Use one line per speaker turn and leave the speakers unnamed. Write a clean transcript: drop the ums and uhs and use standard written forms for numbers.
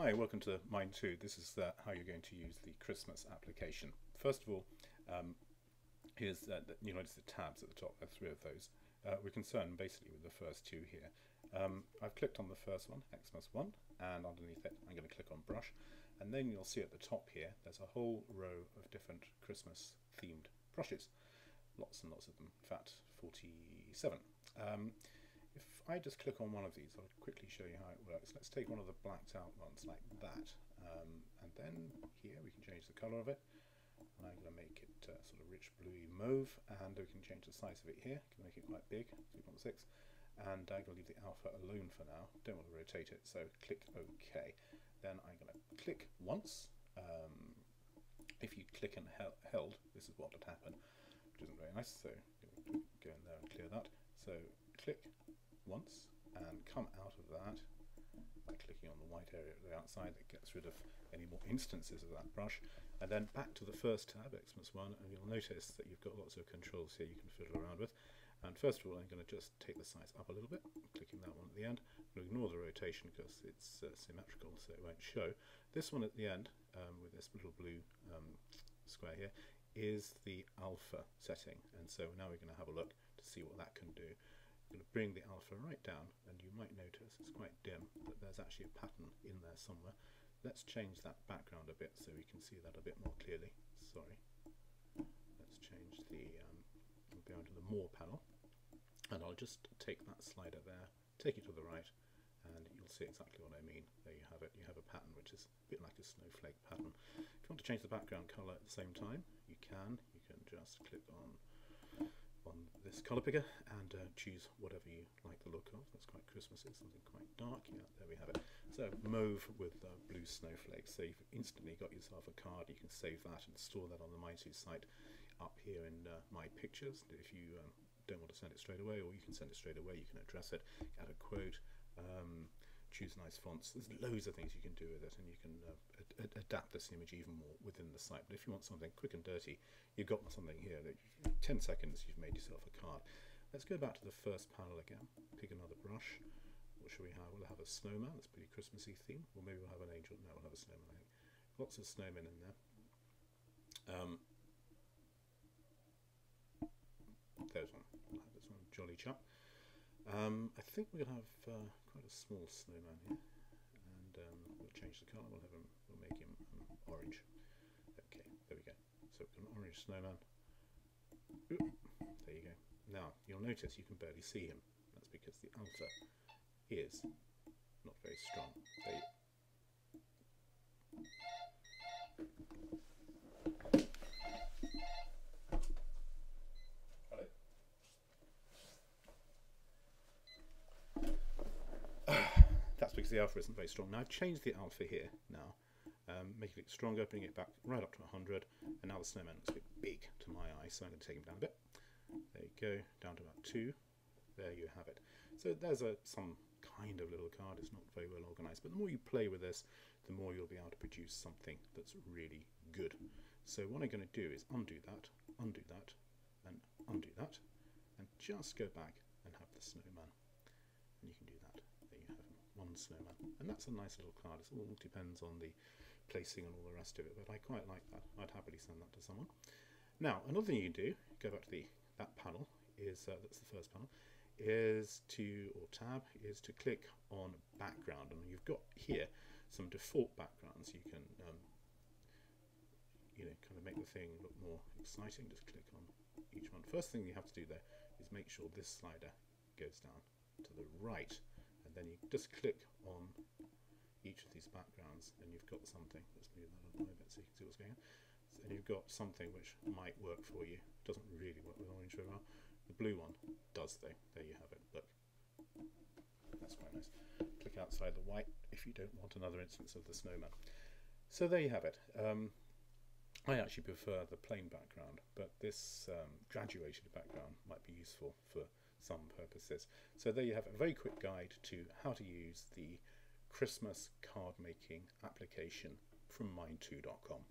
Hi, welcome to Mine 2. This is how you're going to use the Christmas application. First of all, here's you notice the tabs at the top. There are three of those. We're concerned basically with the first two here. I've clicked on the first one, Xmas 1, and underneath it I'm going to click on Brush, and then you'll see at the top here there's a whole row of different Christmas themed brushes. Lots and lots of them, in fact 47. If I just click on one of these, I'll quickly show you how it works. Let's take one of the blacked out ones like that, and then here we can change the colour of it, and I'm going to make it sort of rich bluey mauve, and we can change the size of it here, can make it quite big, 2.6, and I'm going to leave the alpha alone for now, don't want to rotate it, so click OK. Then I'm going to click once. If you click and held, this is what would happen, which isn't very nice, so go in there and clear that. So click once and come out of that by clicking on the white area at the outside. That gets rid of any more instances of that brush, and then back to the first tab, Xmas 1, and you'll notice that you've got lots of controls here you can fiddle around with. And first of all, I'm going to just take the size up a little bit, clicking that one at the end. I'm going to ignore the rotation because it's symmetrical, so it won't show. This one at the end, with this little blue square here, is the alpha setting, and so now we're going to have a look to see what that can do. I'm going to bring the alpha right down, and you might notice it's quite dim, but there's actually a pattern in there somewhere. Let's change that background a bit so we can see that a bit more clearly. Sorry. Let's change the, I'll go into the More panel, and I'll just take that slider there, take it to the right, and you'll see exactly what I mean. There you have it. You have a pattern which is a bit like a snowflake pattern. If you want to change the background colour at the same time, you can. You can just click on this colour picker and choose whatever you like the look of. That's quite Christmassy, something quite dark. Yeah, there we have it. So mauve with blue snowflakes. So you've instantly got yourself a card. You can save that and store that on the Mine2 site up here in My Pictures. If you don't want to send it straight away, or you can send it straight away, you can address it, add a quote, choose nice fonts. There's loads of things you can do with it, and you can adapt this image even more within the site. But if you want something quick and dirty, you've got something here that 10 seconds you've made yourself a card. Let's go back to the first panel again, pick another brush. What shall we have? We'll have a snowman. That's a pretty Christmassy theme, or maybe we'll have an angel. No, we'll have a snowman, I think. Lots of snowmen in there. There's one. We'll have this one, jolly chap. I think we're going to have quite a small snowman here, and we'll change the colour. We'll make him orange. Okay, there we go. So we've got an orange snowman. Ooh, there you go. Now you'll notice you can barely see him. That's because the alpha is not very strong. There you That's because the alpha isn't very strong. Now I've changed the alpha here now, making it stronger, bringing it back right up to 100, and now the snowman looks a bit big to my eye, so I'm going to take him down a bit. There you go, down to about 2. There you have it. So there's some kind of little card. It's not very well organised, but the more you play with this, the more you'll be able to produce something that's really good. So what I'm going to do is undo that, and undo that, and just go back and have the snowman. And you can do that. There you have one snowman, and that's a nice little card. It all depends on the placing and all the rest of it, but I quite like that. I'd happily send that to someone. Now another thing you can do, go back to that panel, is that's the first panel, is tab is to click on background, and you've got here some default backgrounds. You can kind of make the thing look more exciting. Just click on each one. First thing you have to do there is make sure this slider goes down to the right, and then you just click on each of these backgrounds, and you've got something. Let's move that up a bit so you can see what's going on. And you've got something which might work for you. Doesn't really work with orange very well. The blue one does though. There you have it. Look, that's quite nice. Click outside the white if you don't want another instance of the snowman. So there you have it. I actually prefer the plain background, but this graduated background might be useful for some purposes. So there you have a very quick guide to how to use the Christmas card making application from Mine2.com.